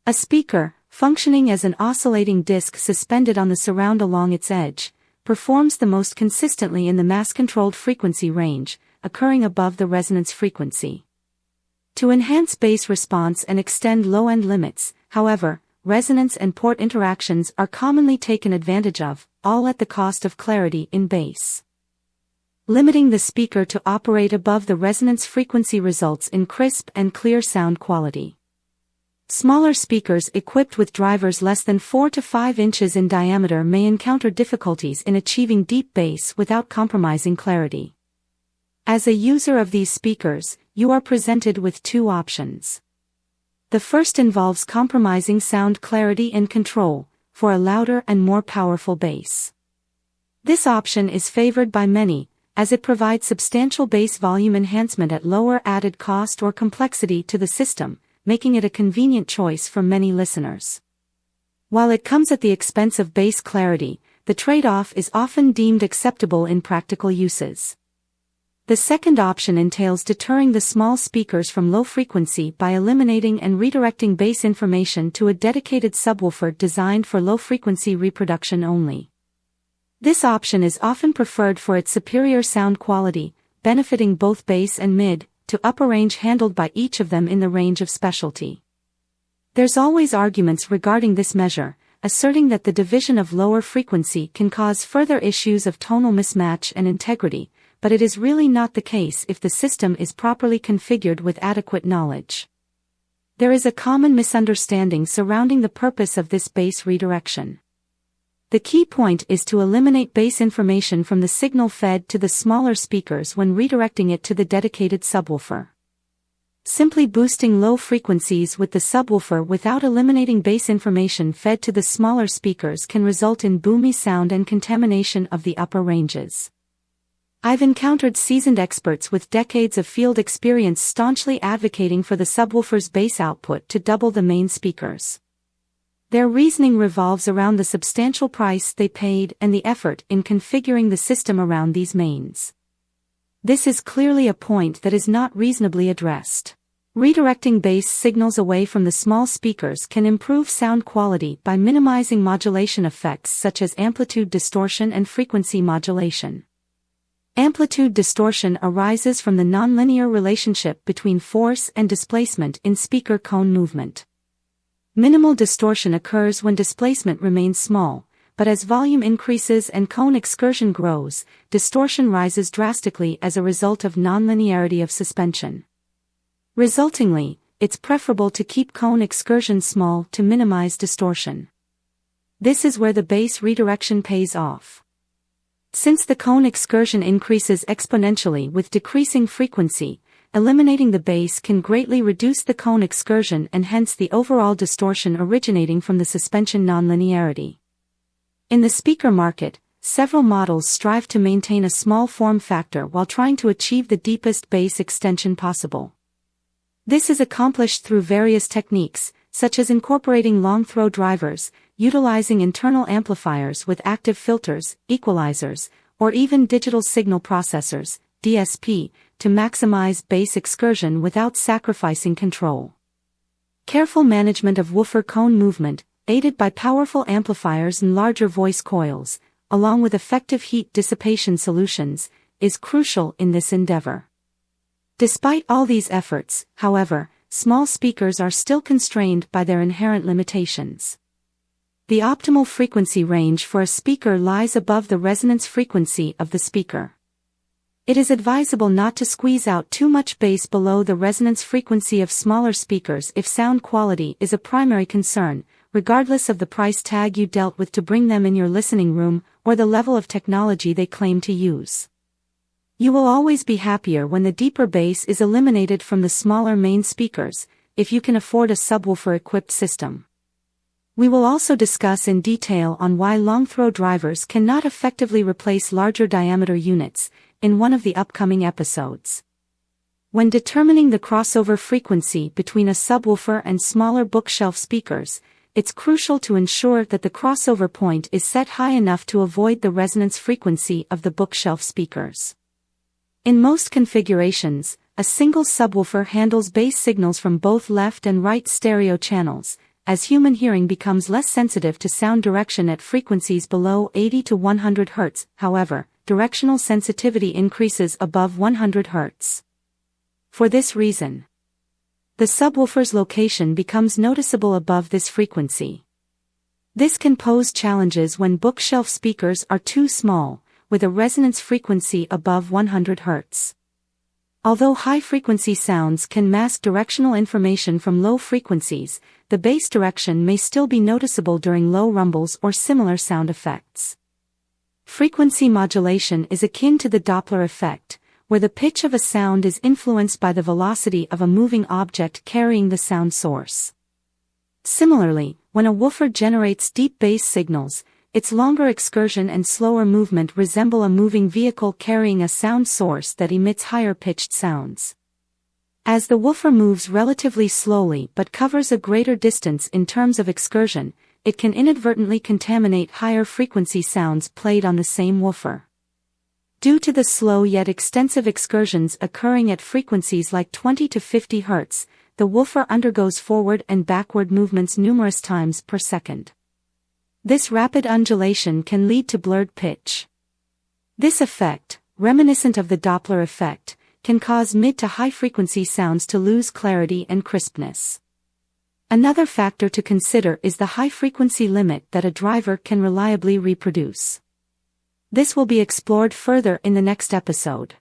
A speaker, functioning as an oscillating disc suspended on the surround along its edge, performs the most consistently in the mass-controlled frequency range, occurring above the resonance frequency. To enhance bass response and extend low-end limits, however, resonance and port interactions are commonly taken advantage of, all at the cost of clarity in bass. Limiting the speaker to operate above the resonance frequency results in crisp and clear sound quality. Smaller speakers equipped with drivers less than 4 to 5 inches in diameter may encounter difficulties in achieving deep bass without compromising clarity. As a user of these speakers, you are presented with two options. The first involves compromising sound clarity and control, for a louder and more powerful bass. This option is favored by many, as it provides substantial bass volume enhancement at lower added cost or complexity to the system, making it a convenient choice for many listeners. While it comes at the expense of bass clarity, the trade-off is often deemed acceptable in practical uses. The second option entails deterring the small speakers from low frequency by eliminating and redirecting bass information to a dedicated subwoofer designed for low-frequency reproduction only. This option is often preferred for its superior sound quality, benefiting both bass and mid to upper range handled by each of them in the range of specialty. There's always arguments regarding this measure, asserting that the division of lower frequency can cause further issues of tonal mismatch and integrity, but it is really not the case if the system is properly configured with adequate knowledge. There is a common misunderstanding surrounding the purpose of this bass redirection. The key point is to eliminate bass information from the signal fed to the smaller speakers when redirecting it to the dedicated subwoofer. Simply boosting low frequencies with the subwoofer without eliminating bass information fed to the smaller speakers can result in boomy sound and contamination of the upper ranges. I've encountered seasoned experts with decades of field experience staunchly advocating for the subwoofer's bass output to double the main speakers. Their reasoning revolves around the substantial price they paid and the effort in configuring the system around these mains. This is clearly a point that is not reasonably addressed. Redirecting bass signals away from the small speakers can improve sound quality by minimizing modulation effects such as amplitude distortion and frequency modulation. Amplitude distortion arises from the nonlinear relationship between force and displacement in speaker cone movement. Minimal distortion occurs when displacement remains small, but as volume increases and cone excursion grows, distortion rises drastically as a result of nonlinearity of suspension. Resultingly, it's preferable to keep cone excursion small to minimize distortion. This is where the bass redirection pays off. Since the cone excursion increases exponentially with decreasing frequency, eliminating the bass can greatly reduce the cone excursion and hence the overall distortion originating from the suspension nonlinearity. In the speaker market, several models strive to maintain a small form factor while trying to achieve the deepest bass extension possible. This is accomplished through various techniques, such as incorporating long-throw drivers, utilizing internal amplifiers with active filters, equalizers, or even digital signal processors, DSP, to maximize bass excursion without sacrificing control. Careful management of woofer cone movement, aided by powerful amplifiers and larger voice coils, along with effective heat dissipation solutions, is crucial in this endeavor. Despite all these efforts, however, small speakers are still constrained by their inherent limitations. The optimal frequency range for a speaker lies above the resonance frequency of the speaker. It is advisable not to squeeze out too much bass below the resonance frequency of smaller speakers if sound quality is a primary concern, regardless of the price tag you dealt with to bring them in your listening room or the level of technology they claim to use. You will always be happier when the deeper bass is eliminated from the smaller main speakers, if you can afford a subwoofer-equipped system. We will also discuss in detail on why long-throw drivers cannot effectively replace larger diameter units, in one of the upcoming episodes. When determining the crossover frequency between a subwoofer and smaller bookshelf speakers, it's crucial to ensure that the crossover point is set high enough to avoid the resonance frequency of the bookshelf speakers. In most configurations, a single subwoofer handles bass signals from both left and right stereo channels, as human hearing becomes less sensitive to sound direction at frequencies below 80 to 100 Hz. However, directional sensitivity increases above 100 Hz. For this reason, the subwoofer's location becomes noticeable above this frequency. This can pose challenges when bookshelf speakers are too small, with a resonance frequency above 100 Hz. Although high-frequency sounds can mask directional information from low frequencies, the bass direction may still be noticeable during low rumbles or similar sound effects. Frequency modulation is akin to the Doppler effect, where the pitch of a sound is influenced by the velocity of a moving object carrying the sound source. Similarly, when a woofer generates deep bass signals, its longer excursion and slower movement resemble a moving vehicle carrying a sound source that emits higher-pitched sounds. As the woofer moves relatively slowly but covers a greater distance in terms of excursion, it can inadvertently contaminate higher-frequency sounds played on the same woofer. Due to the slow yet extensive excursions occurring at frequencies like 20 to 50 Hz, the woofer undergoes forward and backward movements numerous times per second. This rapid undulation can lead to blurred pitch. This effect, reminiscent of the Doppler effect, can cause mid to high-frequency sounds to lose clarity and crispness. Another factor to consider is the high-frequency limit that a driver can reliably reproduce. This will be explored further in the next episode.